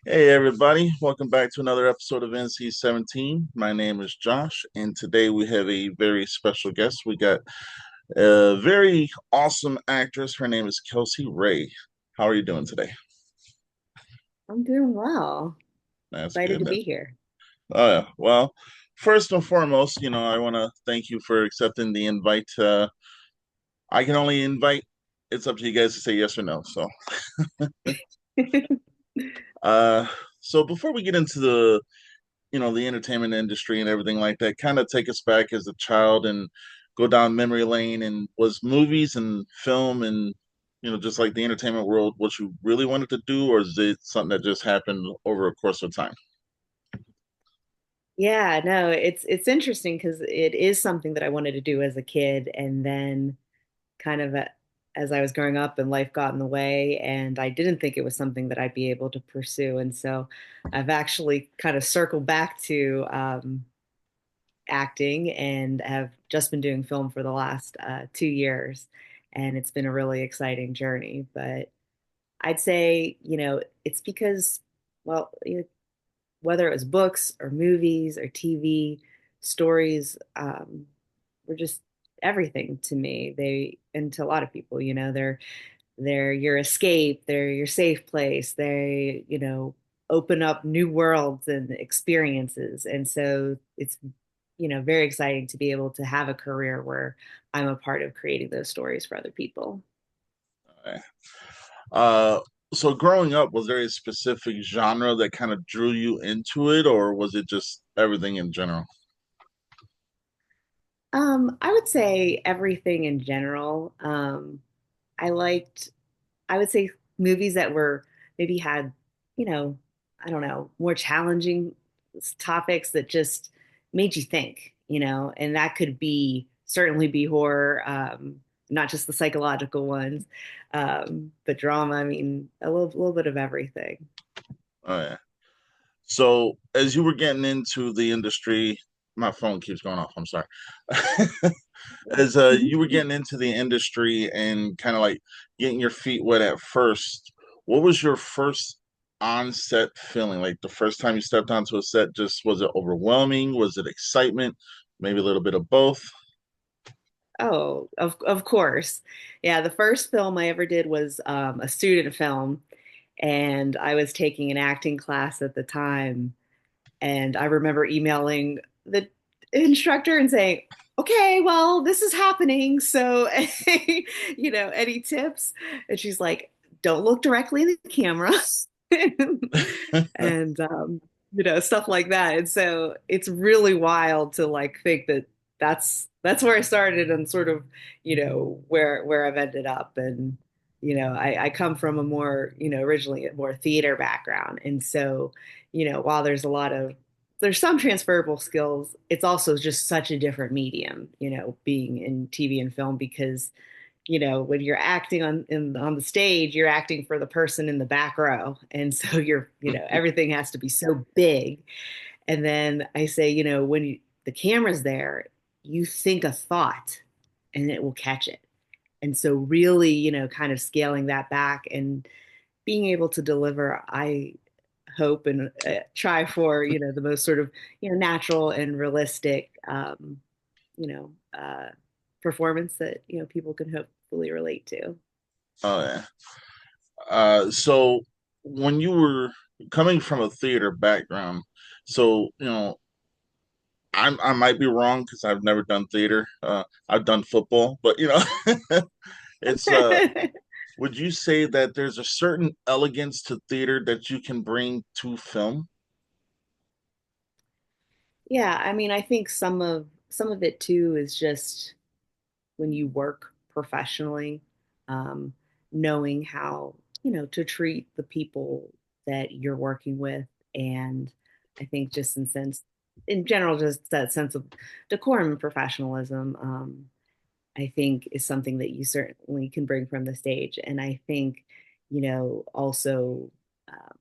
Hey everybody, welcome back to another episode of NC-17. My name is Josh, and today we have a very special guest. We got a very awesome actress. Her name is Kelsey Ray. How are you doing today? I'm doing well. That's Excited good. to be here. Oh yeah. Well, first and foremost, I want to thank you for accepting the invite. I can only invite. It's up to you guys to say yes or no. Uh, so before we get into the entertainment industry and everything like that, kind of take us back as a child and go down memory lane. And was movies and film and just like the entertainment world what you really wanted to do, or is it something that just happened over a course of time? Yeah, no, it's interesting because it is something that I wanted to do as a kid, and then kind of as I was growing up and life got in the way, and I didn't think it was something that I'd be able to pursue. And so I've actually kind of circled back to acting and have just been doing film for the last 2 years, and it's been a really exciting journey. But I'd say, it's because, well, whether it was books or movies or TV, stories were just everything to me. They and to a lot of people, they're your escape, they're your safe place. They, open up new worlds and experiences. And so it's, very exciting to be able to have a career where I'm a part of creating those stories for other people. Okay. Uh, so growing up, was there a specific genre that kind of drew you into it, or was it just everything in general? I would say everything in general. I liked, I would say movies that were maybe had, you know, I don't know, more challenging topics that just made you think, and that could be certainly be horror, not just the psychological ones, but drama. I mean, a little bit of everything. Oh yeah. So as you were getting into the industry, my phone keeps going off. I'm sorry. As you were getting into the industry and kind of like getting your feet wet at first, what was your first on-set feeling? Like the first time you stepped onto a set, just was it overwhelming? Was it excitement? Maybe a little bit of both? Oh, of course. Yeah, the first film I ever did was a student film, and I was taking an acting class at the time. And I remember emailing the instructor and saying, "Okay, well, this is happening. So, any tips?" And she's like, "Don't look directly in the camera." and stuff like that. And so it's really wild to like think that that's where I started and sort of where I've ended up. And I come from a more originally a more theater background, and so while there's some transferable skills, it's also just such a different medium, being in TV and film, because when you're acting on the stage, you're acting for the person in the back row. And so everything has to be so big. And then I say, the camera's there, you think a thought and it will catch it. And so really, kind of scaling that back and being able to deliver, I hope and try for, the most sort of, natural and realistic, you know, uh, performance that, people can hopefully relate to. Oh yeah. So when you were coming from a theater background, so I might be wrong because I've never done theater. I've done football, but it's would you say that there's a certain elegance to theater that you can bring to film? Yeah, I mean, I think some of it too is just when you work professionally, um, knowing how, to treat the people that you're working with. And I think just in general, just that sense of decorum and professionalism, I think is something that you certainly can bring from the stage. And I think, also um,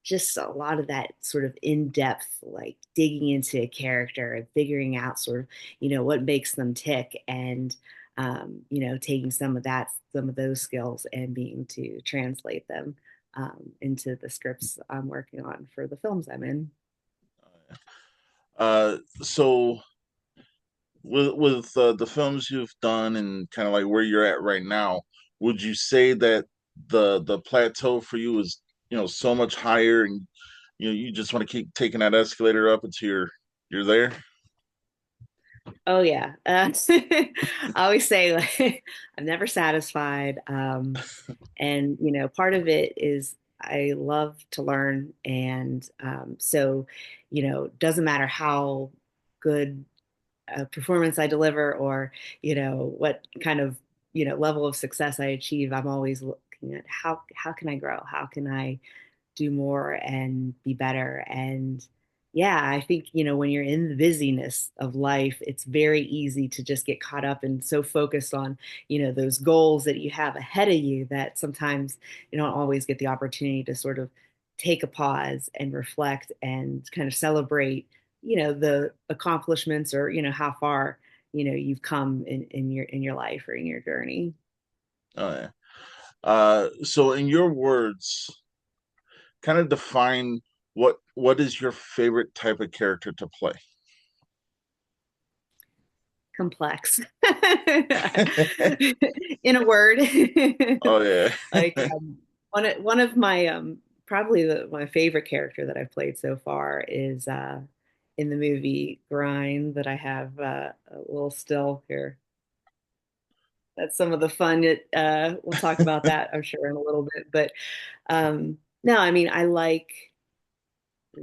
just a lot of that sort of in-depth, like digging into a character and figuring out sort of, what makes them tick, and taking some of those skills and being to translate them into the scripts I'm working on for the films I'm in. So with the films you've done and kind of like where you're at right now, would you say that the plateau for you is, so much higher, and you just want to keep taking that escalator up until you're there? Oh yeah. I always say like I'm never satisfied. And part of it is I love to learn, and so doesn't matter how good a performance I deliver, or what kind of level of success I achieve. I'm always looking at how can I grow? How can I do more and be better? And yeah, I think, when you're in the busyness of life, it's very easy to just get caught up and so focused on, those goals that you have ahead of you that sometimes you don't always get the opportunity to sort of take a pause and reflect and kind of celebrate, the accomplishments, or, how far, you've come in your life or in your journey. Oh yeah. So in your words, kind of define what is your favorite type of character to play? Complex in a word. Oh yeah. Like one of my probably my favorite character that I've played so far is in the movie Grind, that I have a little still here. That's some of the fun. We'll talk about that, I'm sure, in a little bit. But no, I mean, I like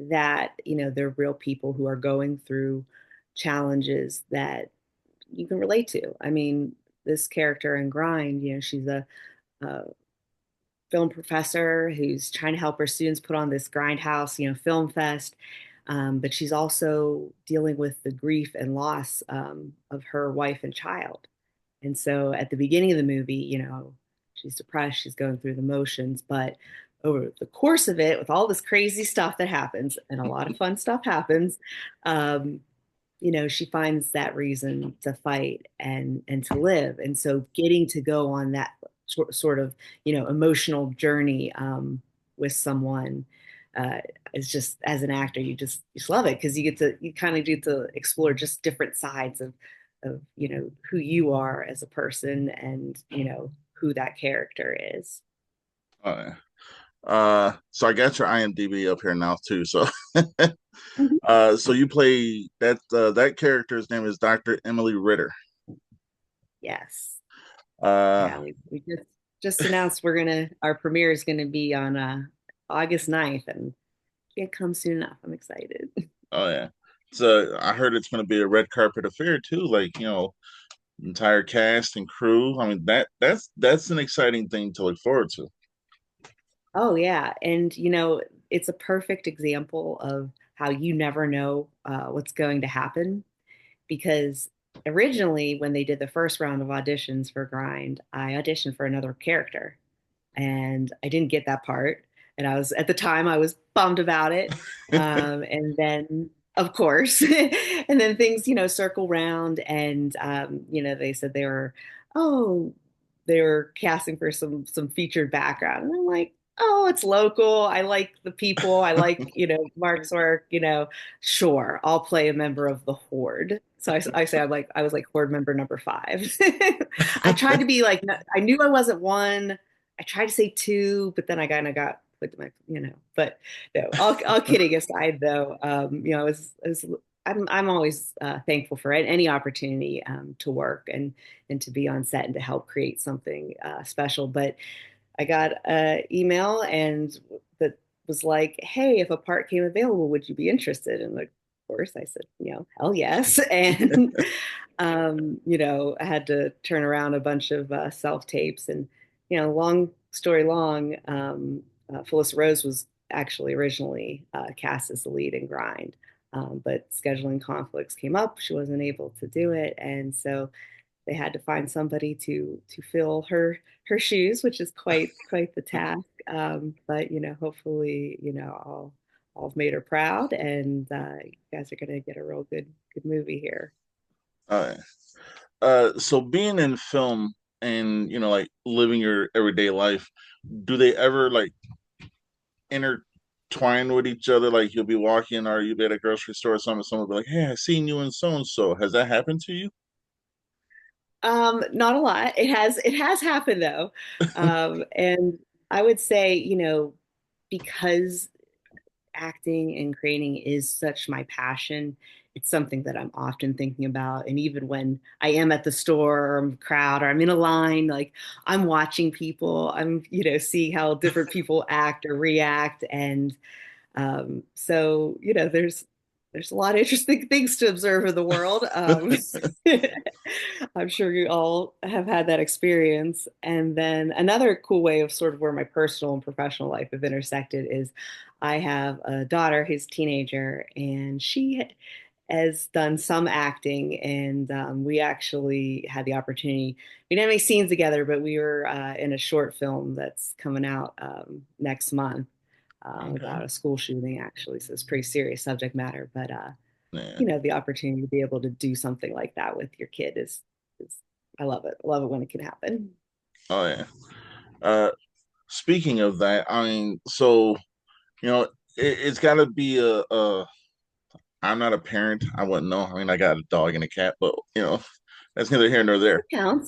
that, they're real people who are going through challenges that you can relate to. I mean, this character in Grind, she's a film professor who's trying to help her students put on this Grindhouse, film fest. But she's also dealing with the grief and loss of her wife and child. And so at the beginning of the movie, she's depressed, she's going through the motions, but over the course of it, with all this crazy stuff that happens, and a lot of fun stuff happens, um, she finds that reason to fight and to live. And so getting to go on that sort of, emotional journey with someone uh, is just, as an actor, you just love it, because you kind of get to explore just different sides of who you are as a person, and who that character is. Oh yeah. So I got your IMDb up here now too. So Mhm. so you play that character's name is Dr. Emily Ritter. Yes. Uh Yeah, we just announced our premiere is gonna be on August 9th, and can't come soon enough. I'm excited. oh yeah. So I heard it's gonna be a red carpet affair too, like, entire cast and crew. I mean, that's an exciting thing to look forward to. Oh yeah, and it's a perfect example of how you never know what's going to happen, because originally when they did the first round of auditions for Grind, I auditioned for another character, and I didn't get that part. And I was, at the time, I was bummed about it. And then, of course, and then things, circle round, and they said oh, they were casting for some featured background, and I'm like, oh, it's local. I like the people. I like, Mark's work. Sure, I'll play a member of the Horde. So I say I was like Horde member number 5. I tried to be like, I knew I wasn't one. I tried to say 2, but then I kind of got with my, But no, all kidding aside, though, I'm always thankful for any opportunity to work and to be on set and to help create something special. But I got an email and that was like, "Hey, if a part came available, would you be interested?" And of course, I said, hell yes. And I had to turn around a bunch of self tapes, and long story long, Felissa Rose was actually originally cast as the lead in Grind. But scheduling conflicts came up. She wasn't able to do it, and so they had to find somebody to fill her shoes, which is quite the task. But hopefully, I'll have made her proud, and you guys are gonna get a real good movie here. Uh, so being in film and like living your everyday life, do they ever like intertwined with each other? Like you'll be walking or you'll be at a grocery store or something, someone will be like, "Hey, I seen you in so and so." Has that happened to you? Not a lot. It has happened though. And I would say, because acting and creating is such my passion, it's something that I'm often thinking about. And even when I am at the store or I'm in a crowd or I'm in a line, like I'm watching people, I'm, see how different people act or react. And so, there's a lot of interesting things to observe in the world. I'm sure you all have had that experience. And then another cool way of sort of where my personal and professional life have intersected is I have a daughter who's a teenager, and she has done some acting. And we actually had the opportunity. We didn't have any scenes together, but we were in a short film that's coming out next month Okay. about a school shooting, actually. So it's pretty serious subject matter. But Yeah. the opportunity to be able to do something like that with your kid is I love it. I love it when it can happen. Oh yeah. Uh, Speaking of that, I mean, so it's got to be a. I'm not a parent. I wouldn't know. I mean, I got a dog and a cat, but that's neither here nor there. It counts.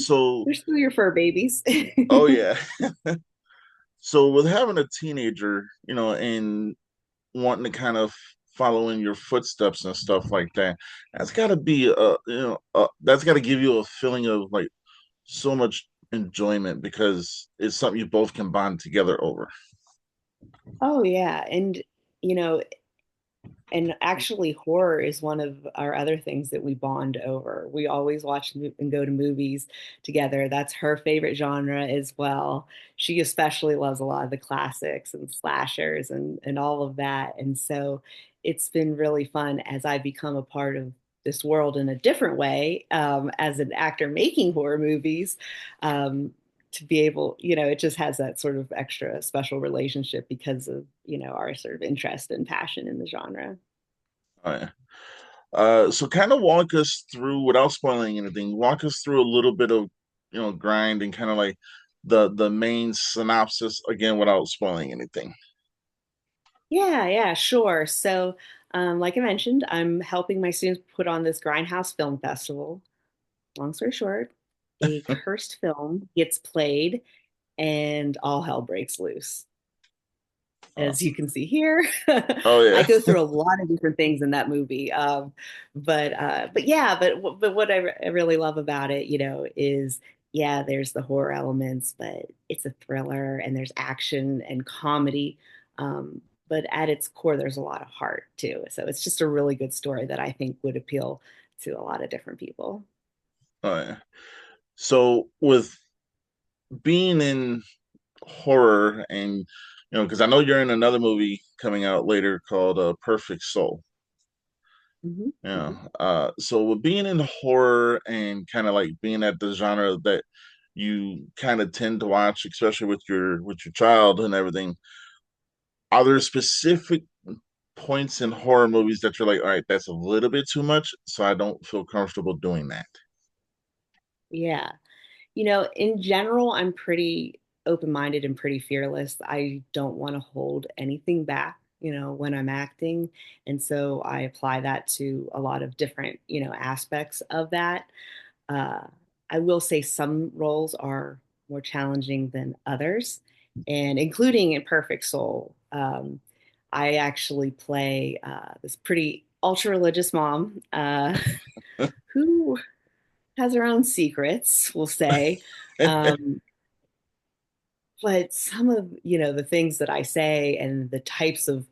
So, They're still your fur babies. oh yeah. So with having a teenager, and wanting to kind of follow in your footsteps and stuff like that, that's got to be that's got to give you a feeling of like so much enjoyment because it's something you both can bond together over. Oh yeah, and you know, and actually, horror is one of our other things that we bond over. We always watch and go to movies together. That's her favorite genre as well. She especially loves a lot of the classics and slashers and all of that. And so it's been really fun as I become a part of this world in a different way, as an actor making horror movies. To be able, it just has that sort of extra special relationship because of, our sort of interest and passion in the genre. Oh, yeah. So kind of walk us through without spoiling anything. Walk us through a little bit of grind and kind of like the main synopsis again without spoiling anything. Yeah, yeah, sure. So, like I mentioned, I'm helping my students put on this Grindhouse Film Festival. Long story short, a cursed film gets played and all hell breaks loose. Uh, As you can see here, oh I yeah. go through a lot of different things in that movie. But yeah, but what I really love about it, is yeah, there's the horror elements, but it's a thriller and there's action and comedy. But at its core, there's a lot of heart too. So it's just a really good story that I think would appeal to a lot of different people. Oh yeah. So with being in horror and because I know you're in another movie coming out later called Perfect Soul. Mhm, Yeah. mhm. So with being in horror and kind of like being at the genre that you kind of tend to watch, especially with your child and everything, are there specific points in horror movies that you're like, all right, that's a little bit too much, so I don't feel comfortable doing that? Yeah. In general, I'm pretty open-minded and pretty fearless. I don't want to hold anything back, when I'm acting. And so I apply that to a lot of different, aspects of that. Uh, I will say some roles are more challenging than others, and including in Perfect Soul. I actually play this pretty ultra religious mom who has her own secrets, we'll say. Um, but some of, the things that I say and the types of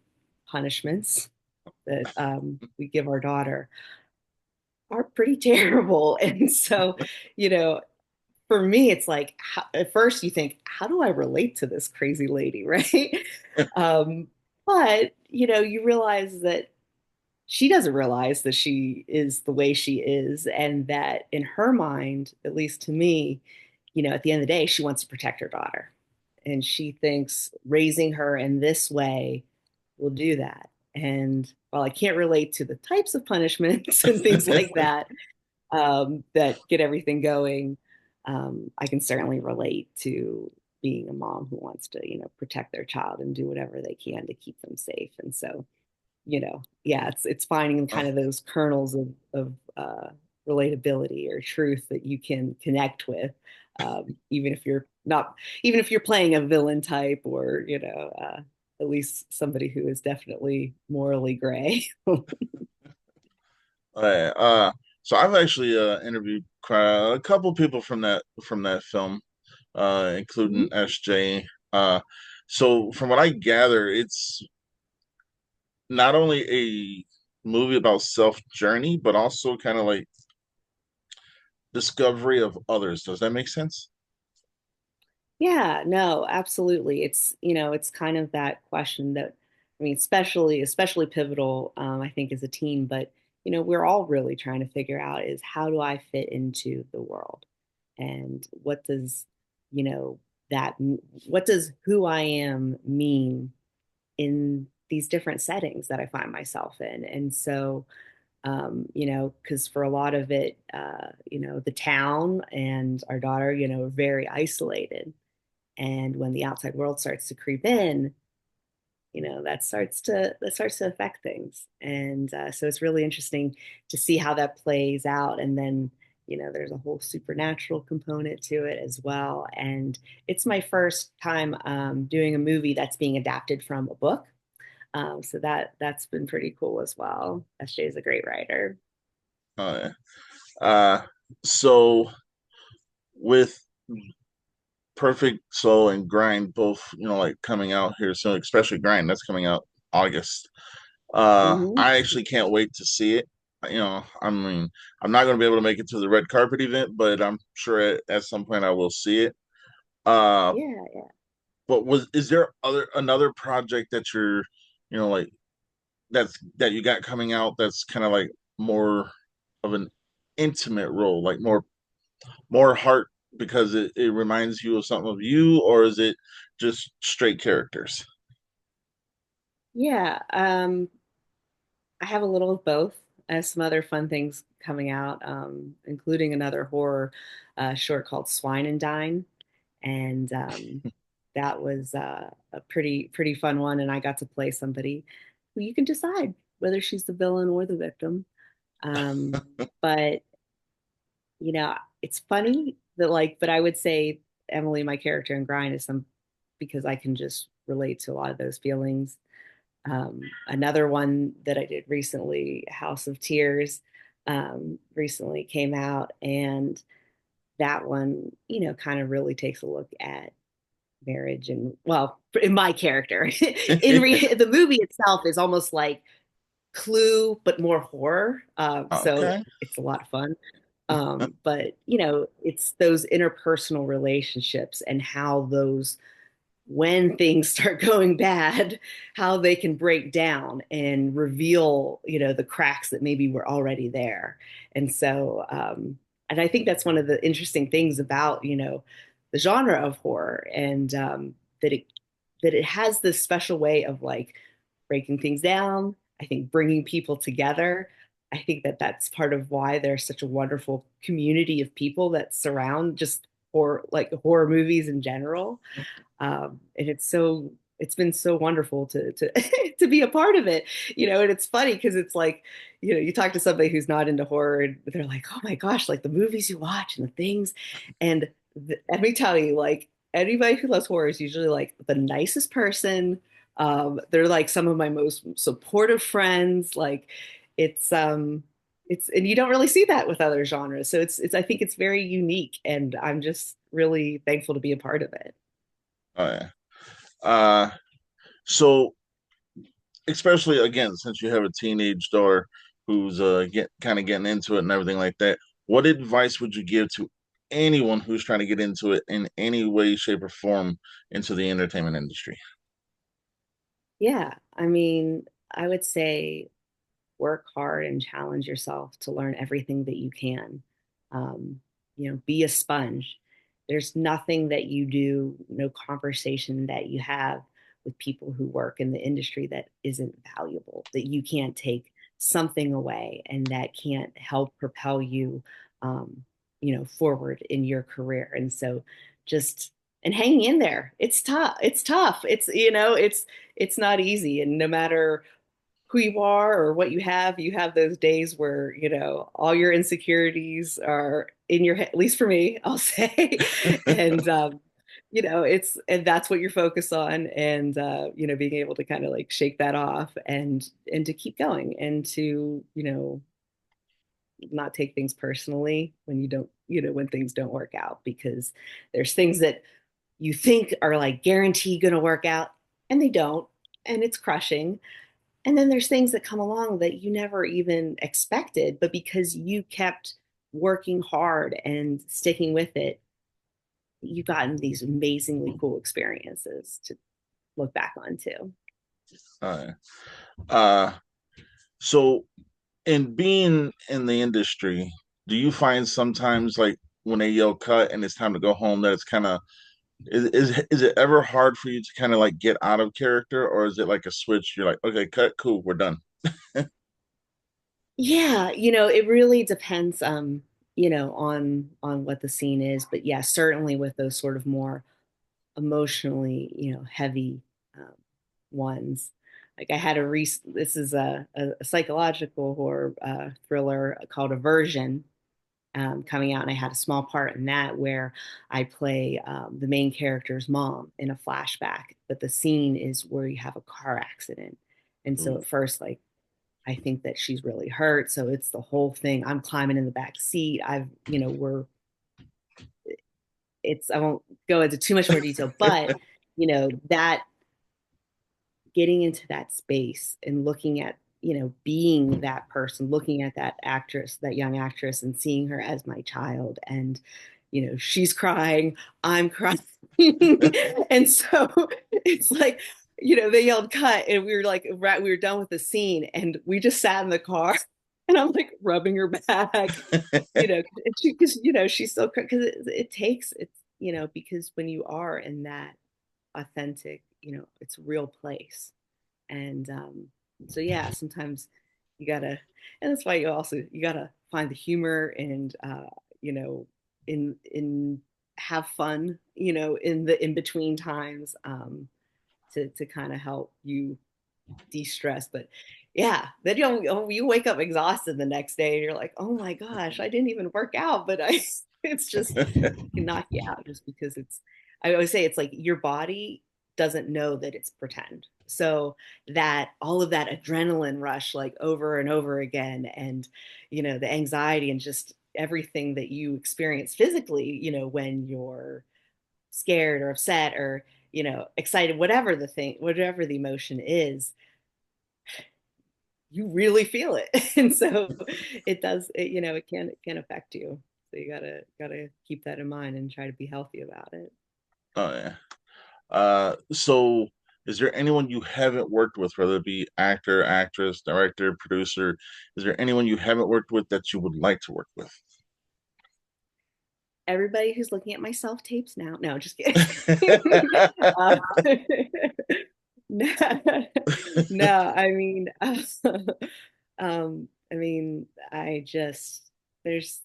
punishments that we give our daughter are pretty terrible. And so, you know, for me, it's like at first you think, how do I relate to this crazy lady, right? Um, but you realize that she doesn't realize that she is the way she is, and that in her mind, at least to me, at the end of the day, she wants to protect her daughter. And she thinks raising her in this way will do that. And while I can't relate to the types of punishments and things like that, that get everything going, I can certainly relate to being a mom who wants to, protect their child and do whatever they can to keep them safe. And so, yeah, it's finding Uh, kind of those kernels of relatability or truth that you can connect with, even if you're not, even if you're playing a villain type, or at least somebody who is definitely morally gray. uh, uh, so I've actually interviewed quite a couple people from that film, including Mhm. SJ. So from what I gather, it's not only a movie about self journey, but also kind of like discovery of others. Does that make sense? Yeah, no, absolutely. It's kind of that question that, I mean, especially pivotal, I think, as a teen, but, we're all really trying to figure out is how do I fit into the world? And what does, you know, what does who I am mean in these different settings that I find myself in? And so, because for a lot of it, the town and our daughter, are very isolated. And when the outside world starts to creep in, that starts to affect things. And so it's really interesting to see how that plays out. And then, there's a whole supernatural component to it as well. And it's my first time doing a movie that's being adapted from a book. So that's been pretty cool as well. SJ is a great writer. Uh, uh, so with Perfect Soul and Grind both, like coming out here soon, especially Grind, that's coming out August. Hmm. I actually can't wait to see it. I mean, I'm not going to be able to make it to the red carpet event, but I'm sure at some point I will see it. Uh, Yeah, yeah. but is there another project that you're, like that you got coming out that's kind of like more of an intimate role, like more heart because it reminds you of something of you, or is it just straight characters? Yeah. I have a little of both. I have some other fun things coming out, including another horror short called Swine and Dine, and that was a pretty fun one. And I got to play somebody who you can decide whether she's the villain or the victim. But it's funny that, like, but I would say Emily, my character in Grind, is some because I can just relate to a lot of those feelings. Another one that I did recently, House of Tears, recently came out, and that one, kind of really takes a look at marriage and, well, in my character, the movie itself is almost like Clue, but more horror. So Okay. it's a lot of fun. But it's those interpersonal relationships and how those when things start going bad, how they can break down and reveal, the cracks that maybe were already there. And so, and I think that's one of the interesting things about, the genre of horror, and that it that it has this special way of, like, breaking things down. I think bringing people together. I think that that's part of why there's such a wonderful community of people that surround just horror movies in general, and it's been so wonderful to to be a part of it, and it's funny because it's like, you talk to somebody who's not into horror and they're like, oh my gosh, like the movies you watch and the things, and let me tell you, like, anybody who loves horror is usually like the nicest person. They're like some of my most supportive friends. Like, it's and you don't really see that with other genres, so it's I think it's very unique, and I'm just really thankful to be a part of it. Oh yeah. Uh, so especially again, since you have a teenage daughter who's kind of getting into it and everything like that, what advice would you give to anyone who's trying to get into it in any way, shape, or form into the entertainment industry? Yeah, I mean, I would say work hard and challenge yourself to learn everything that you can. Be a sponge. There's nothing that you do, no conversation that you have with people who work in the industry that isn't valuable, that you can't take something away and that can't help propel you, forward in your career. And so just and hanging in there. It's tough. It's tough. It's not easy. And no matter who you are or what you have those days where, all your insecurities are in your head, at least for me, I'll say. And and that's what you're focused on. And being able to kind of like shake that off and to keep going and to, not take things personally when you don't, when things don't work out, because there's things that you think are like guaranteed going to work out and they don't, and it's crushing. And then there's things that come along that you never even expected, but because you kept working hard and sticking with it, you've gotten these amazingly cool experiences to look back on too. Uh, uh, so in being in the industry, do you find sometimes like when they yell cut and it's time to go home that it's kind of is it ever hard for you to kind of like get out of character, or is it like a switch? You're like, okay, cut, cool, we're done. Yeah, it really depends on what the scene is, but yeah, certainly with those sort of more emotionally, heavy um, ones. Like I had this is a psychological horror thriller called Aversion coming out, and I had a small part in that where I play the main character's mom in a flashback, but the scene is where you have a car accident. And so Ooh. at first, like, I think that she's really hurt. So it's the whole thing. I'm climbing in the back seat. I won't go into too much more detail, but, that getting into that space and looking at, being that person, looking at that actress, that young actress, and seeing her as my child. And, she's crying, I'm crying. And so it's like, they yelled cut and we were like, we were done with the scene and we just sat in the car and I'm like rubbing her back, and because, she's so, because it takes, because when you are in that authentic, it's real place. And so yeah, sometimes you gotta, and that's why you gotta find the humor and you know, in have fun, in the in between times, to kind of help you de-stress. But yeah, then you wake up exhausted the next day and you're like, oh my gosh, I didn't even work out, but I it's just can knock you out just because I always say it's like your body doesn't know that it's pretend. So that all of that adrenaline rush like over and over again, and the anxiety and just everything that you experience physically, when you're scared or upset or excited, whatever the emotion is, you really feel it. And so it does it can affect you, so you gotta keep that in mind and try to be healthy about it. Oh yeah. So is there anyone you haven't worked with, whether it be actor, actress, director, producer? Is there anyone you haven't worked with that you would like to work with? Everybody who's looking at my self tapes now, no, just kidding. uh, no, no, I mean, I mean, I just there's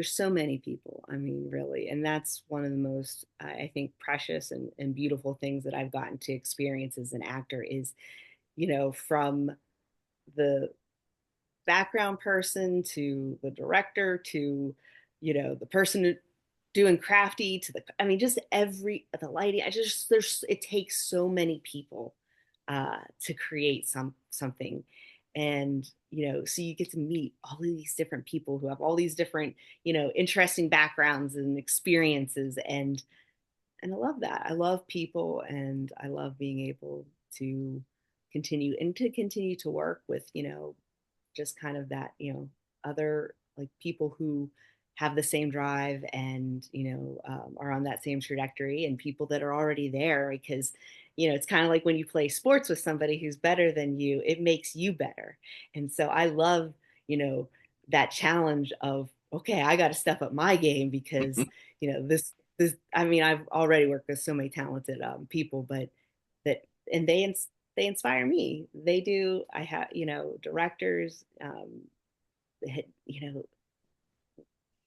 so many people. I mean, really, and that's one of the most I think precious and beautiful things that I've gotten to experience as an actor is, from the background person to the director to the person doing crafty to the, I mean, just the lighting. I just there's it takes so many people to create something. And so you get to meet all of these different people who have all these different interesting backgrounds and experiences. And I love that. I love people, and I love being able to continue to work with, just kind of that, other like people who have the same drive and, are on that same trajectory, and people that are already there, because, it's kind of like when you play sports with somebody who's better than you, it makes you better. And so I love, that challenge of, okay, I got to step up my game because, I mean, I've already worked with so many talented people, but that, and they inspire me. They do. I have, directors, you know,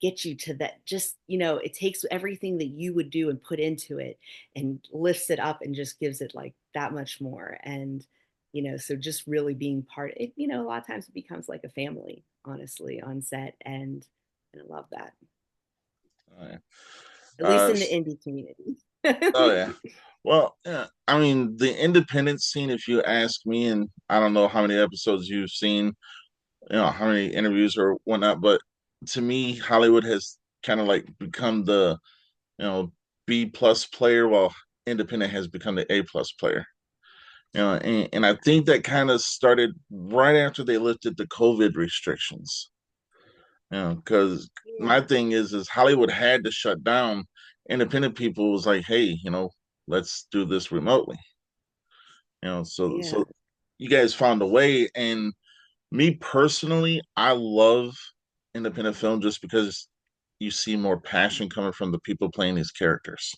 get you to that, just, you know, it takes everything that you would do and put into it and lifts it up and just gives it like that much more. And, you know, so just really being part of it, you know, a lot of times it becomes like a family, honestly, on set. And I love that, Oh, yeah. at least in the S- indie community. oh yeah. Well, yeah. I mean, the independent scene, if you ask me, and I don't know how many episodes you've seen, how many interviews or whatnot, but to me, Hollywood has kind of like become the, you know, B plus player, while independent has become the A plus player. And I think that kind of started right after they lifted the COVID restrictions. Because my Yeah. thing is Hollywood had to shut down. Independent people was like, hey, let's do this remotely. So Yeah. you guys found a way. And me personally, I love independent film just because you see more passion coming from the people playing these characters.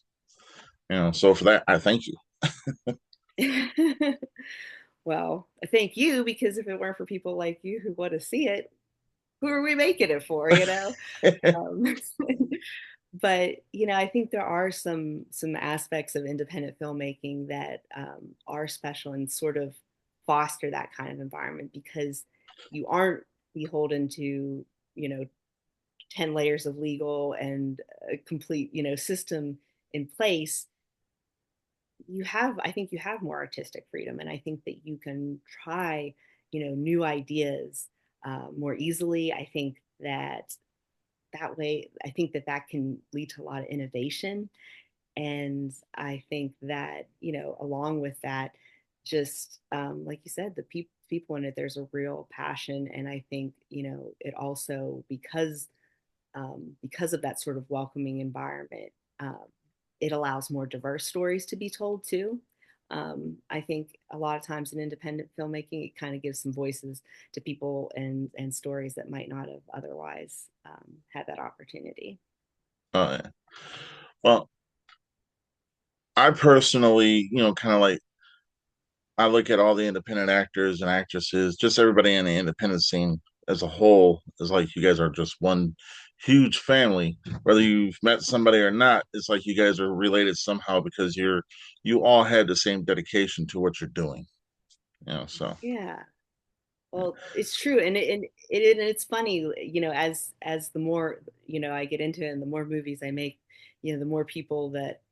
So for that, I thank you. Well, thank you, because if it weren't for people like you who want to see it, who are we making it for, you know? Um, but you know, I think there are some aspects of independent filmmaking that are special and sort of foster that kind of environment, because you aren't beholden to, you know, 10 layers of legal and a complete, you know, system in place. You have, I think you have more artistic freedom, and I think that you can try, you know, new ideas more easily. I think that that way, I think that that can lead to a lot of innovation. And I think that, you know, along with that, just like you said, the people in it, there's a real passion. And I think, you know, it also, because of that sort of welcoming environment, um, it allows more diverse stories to be told too. I think a lot of times in independent filmmaking, it kind of gives some voices to people and stories that might not have otherwise had that opportunity. Yeah. Well, I personally, kind of like I look at all the independent actors and actresses, just everybody in the independent scene as a whole, is like you guys are just one huge family. Whether you've met somebody or not, it's like you guys are related somehow because you all have the same dedication to what you're doing. So Yeah. Well, it's true, and it's funny, you know, as the more, you know, I get into it and the more movies I make, you know, the more people that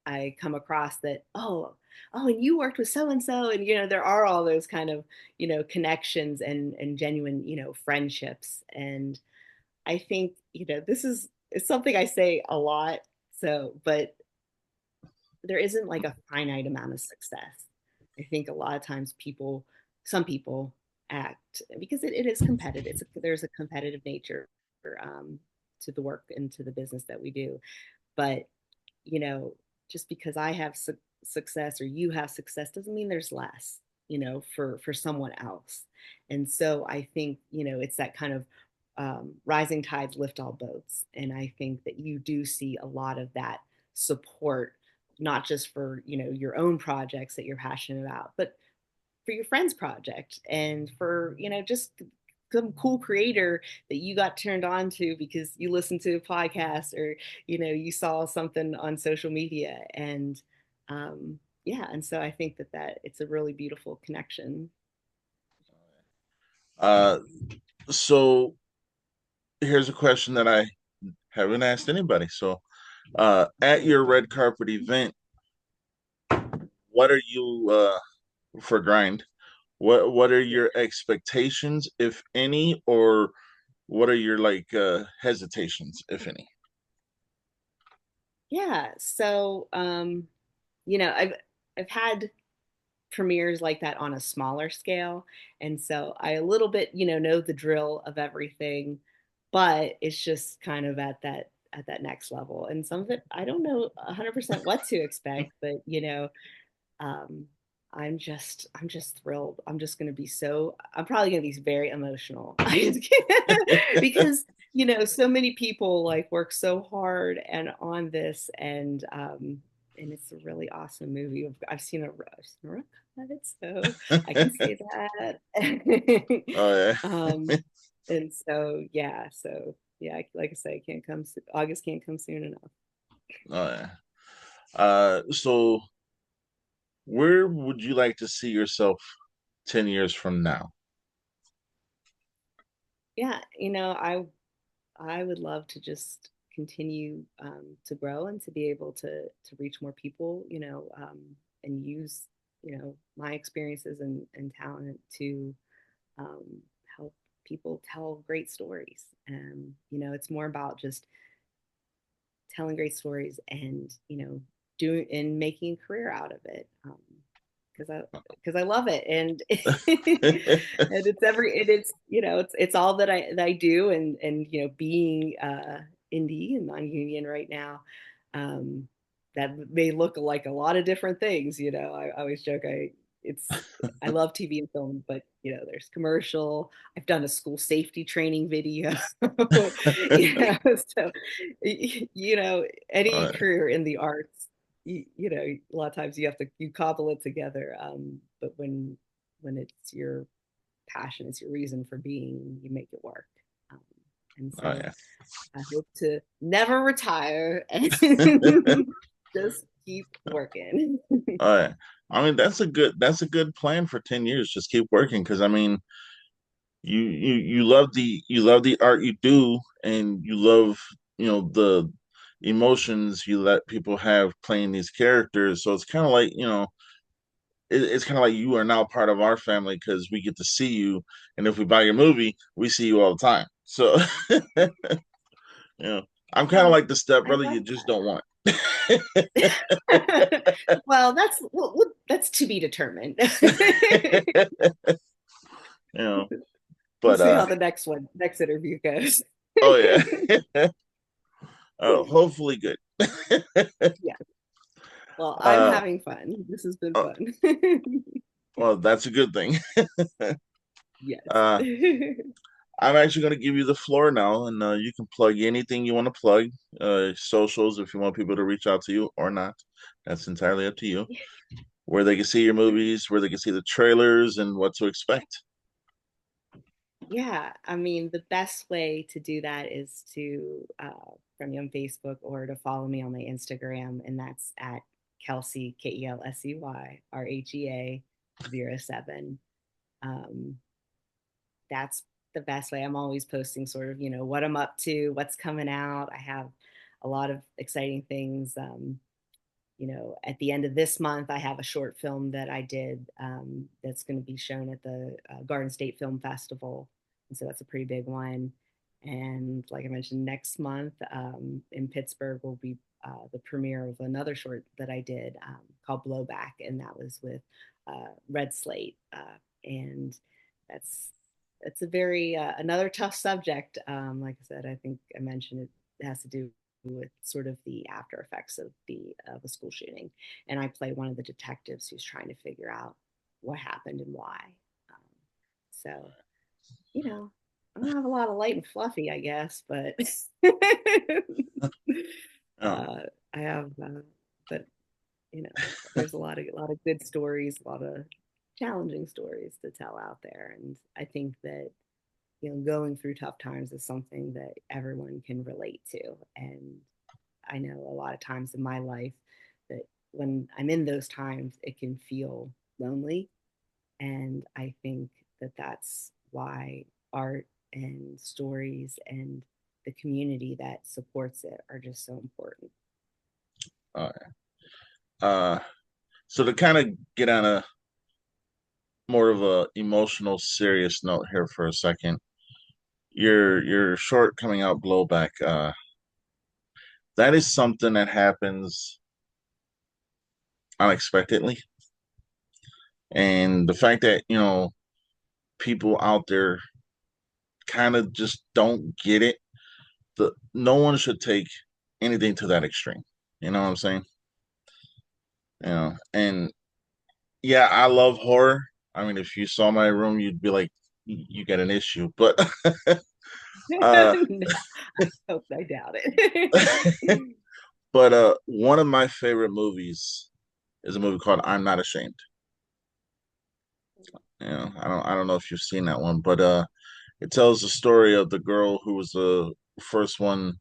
I come across that, oh, and you worked with so and so, and you know, there are all those kind of, you know, connections and genuine, you know, friendships. And I think, you know, this is it's something I say a lot. So, but there isn't like a finite amount of success. I think a lot of times some people act because it is competitive. There's a competitive nature um, to the work and to the business that we do. But you know, just because I have success or you have success doesn't mean there's less, you know, for someone else. And so I think, you know, it's that kind of rising tides lift all boats. And I think that you do see a lot of that support, not just for, you know, your own projects that you're passionate about, but for your friend's project and for, you know, just some cool creator that you got turned on to because you listened to a podcast or, you know, you saw something on social media. And yeah, and so I think that it's a really beautiful connection. uh so here's a question that I haven't asked anybody. So at your red carpet event, what are you for grind? What are Yeah. your expectations, if any, or what are your like hesitations, if any? Yeah. So you know, I've had premieres like that on a smaller scale. And so I a little bit, you know the drill of everything, but it's just kind of at that next level. And some of it I don't know 100% what to expect, but you know, um I'm just thrilled. I'm probably going to be very emotional because you know, so many people like work so hard and on this, and it's a really awesome movie. I've seen a rough cut of it, so I can say that. Oh yeah. um, and so yeah, so yeah, like I say, can't come. August can't come soon enough. Oh yeah. So where would you like to see yourself 10 years from now? Yeah, I would love to just continue to grow and to be able to reach more people, and use my experiences and talent to um, help people tell great stories. And it's more about just telling great stories and doing and making a career out of it. Because I love it, and and it's all that I do, and being indie and non-union right now, um, that may look like a lot of different things. I always joke it's I love TV and film, but there's commercial. I've done a school safety training video, so any Uh, career in the arts, a lot of times you cobble it together. But when it's your passion, it's your reason for being, you make it work. Um, and oh so yeah. I hope to never retire and just keep working. Oh yeah. I mean, that's a good plan for 10 years. Just keep working because I mean, you love the art you do and you love, the emotions you let people have playing these characters. So it's kind of like, it's kind of like you are now part of our family because we get to see you. And if we buy your movie, we see you all the time. So, I'm kind of Oh, like the stepbrother I you just don't want. like well, that's to be determined. you know, We'll but see how the next interview goes. oh yeah. Hopefully good. Yeah. Well, I'm uh, having fun. This has been uh, fun. well, that's a good thing. Yes. Uh, I'm actually going to give you the floor now, and you can plug anything you want to plug. Socials, if you want people to reach out to you or not, that's entirely up to you. Where they can see your movies, where they can see the trailers, and what to expect. Yeah, I mean, the best way to do that is to from me on Facebook or to follow me on my Instagram, and that's at Kelsey KelseyRhea07. Um, that's the best way. I'm always posting sort of, what I'm up to, what's coming out. I have a lot of exciting things. At the end of this month, I have a short film that I did that's going to be shown at the Garden State Film Festival. And so that's a pretty big one. And like I mentioned, next month in Pittsburgh will be the premiere of another short that I did called Blowback. And that was with Red Slate. And that's it's a very another tough subject. Like I said, I think I mentioned it has to do with sort of the after effects of a school shooting, and I play one of the detectives who's trying to figure out what happened and why. So I don't have a lot of light and fluffy, I guess, but Oh, uh, I have, but you know, there's a lot of good stories, a lot of challenging stories to tell out there, and I think that going through tough times is something that everyone can relate to. And I know a lot of times in my life that when I'm in those times, it can feel lonely. And I think that that's why art and stories and the community that supports it are just so important. all right. Uh, so to kind of get on a more of a emotional, serious note here for a second, your short coming out blowback, that is something that happens unexpectedly, and the fact that people out there kind of just don't get it. No one should take anything to that extreme. You know what I'm saying? And yeah, I love horror. I mean, if you saw my room, you'd be like, you got an issue. But uh, No, I hope I doubt it. one of my favorite movies is a movie called I'm Not Ashamed. I don't know if you've seen that one, but it tells the story of the girl who was first one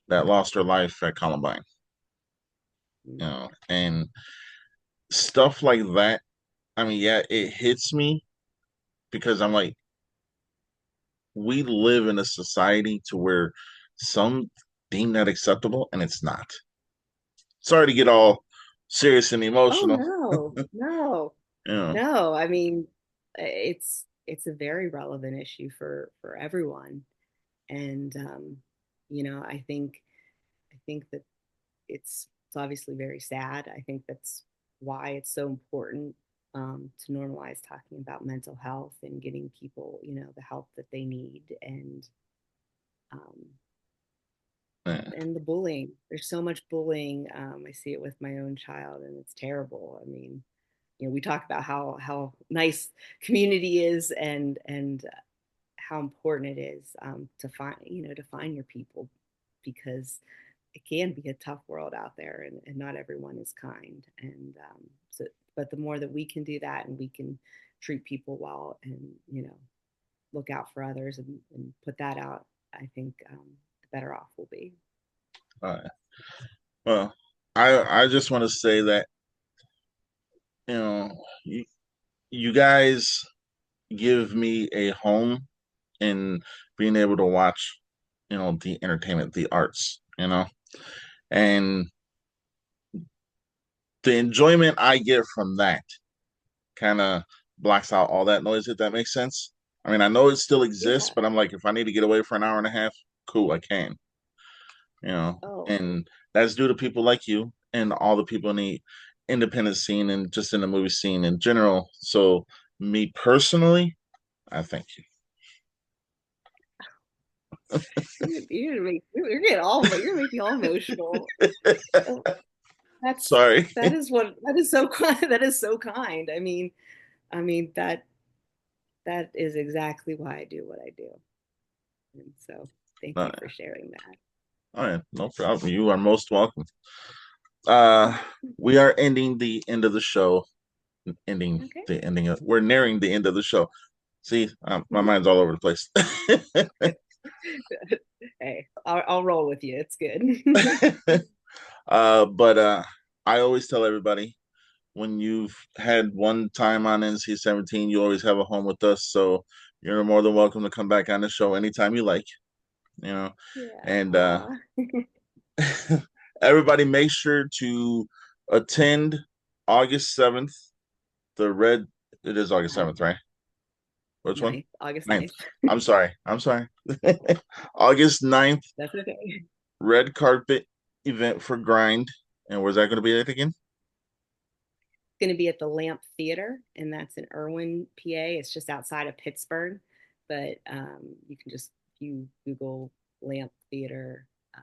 that lost her life at Columbine, Mm. and stuff like that. I mean, yeah, it hits me because I'm like, we live in a society to where some deem that acceptable and it's not. Sorry to get all serious and Oh emotional. no, no, You know, no. I mean, it's a very relevant issue for everyone, and I think that it's obviously very sad. I think that's why it's so important to normalize talking about mental health and getting people, the help that they need, um, yeah. and the bullying. There's so much bullying. I see it with my own child, and it's terrible. I mean, we talk about how nice community is, and how important it is to find your people, because it can be a tough world out there, and not everyone is kind. And but the more that we can do that, and we can treat people well, and look out for others, and put that out, I think the better off we'll be. Uh, well, I just want to say that you know you, you guys give me a home in being able to watch the entertainment, the arts, and the enjoyment I get from that kind of blocks out all that noise, if that makes sense. I mean, I know it still exists, Yeah. but I'm like, if I need to get away for an hour and a half, cool, I can, Oh, and that's due to people like you and all the people in the independent scene and just in the movie scene in general. So, me personally, I thank you. you're getting all, but you're making me all emotional. Oh, that's Sorry. that is so that is so kind. I mean that is exactly why I do what I do. And so thank No, you for sharing that. all right, no problem. You are most welcome. Uh, we are ending the end of the show. Ending Okay. the ending of. We're nearing the end of the show. See, my Mhm. mind's all over the place. Hey, I'll roll with you. It's good. But I always tell everybody when you've had one time on NC-17, you always have a home with us. So you're more than welcome to come back on the show anytime you like. You know, Yeah. and Aw. everybody make sure to attend August 7th. The red. It is August Ninth, 7th, right? Which one? August Ninth. 9th. I'm sorry. I'm sorry. August 9th, That's okay. red carpet event for Grind. And where's that going to be at again? Going to be at the Lamp Theater, and that's in Irwin, PA. It's just outside of Pittsburgh, but you can just, if you Google Lamp Theater, uh,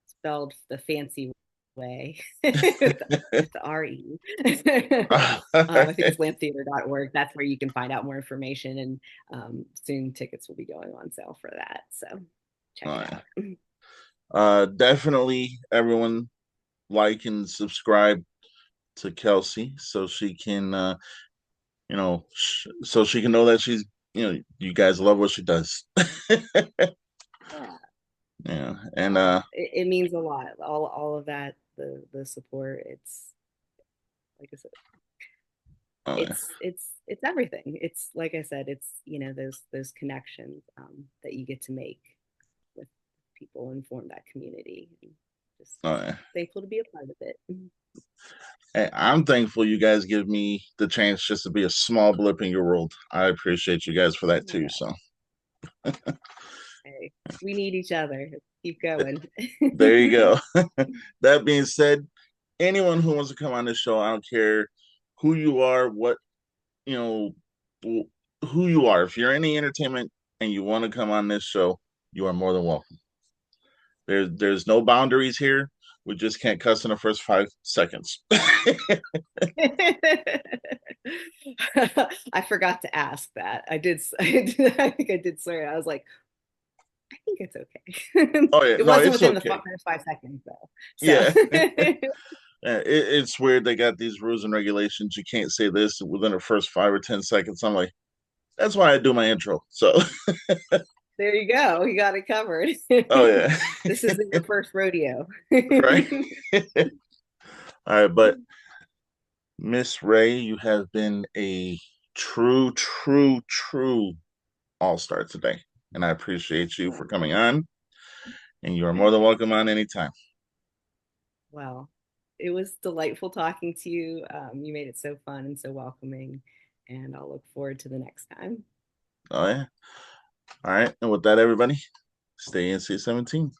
spelled the fancy way with the RE. I think it's lamptheater.org. That's where you can find out more information, and soon tickets will be going on sale for that. So check it out. Definitely everyone like and subscribe to Kelsey so she can so she can know that she's you guys love what she does. Yeah. Yeah. And Well, it means a lot. All of that, the support. It's like I said, yeah. it's everything. It's like I said, it's those connections that you get to make with people and form that community. And just Yeah. thankful to be a part of it. Hey, I'm thankful you guys give me the chance just to be a small blip in your world. I appreciate you guys for that too. Yeah. So Hey, we need each other. Keep going. there you go. That being said, anyone who wants to come on this show, I don't care who you are, what you know, who you are. If you're in the entertainment and you want to come on this show, you are more than welcome. There's no boundaries here. We just can't cuss in the first 5 seconds. I forgot to ask that. I did. I think I did swear. I was like, I think it's okay. Oh yeah, It no, wasn't it's within the okay. first 5 seconds though. So Yeah. It's weird they got these rules and regulations. You can't say this within the first 5 or 10 seconds. I'm like, that's why I do my intro. So There you go. You got it covered. Oh yeah. This isn't your first rodeo. Right. All right, but Miss Ray, you have been a true, true, true all-star today. And I appreciate you for coming on. And you are more than welcome on anytime. Well, it was delightful talking to you. You made it so fun and so welcoming, and I'll look forward to the next time. Oh yeah. All right. And with that, everybody, stay NC-17.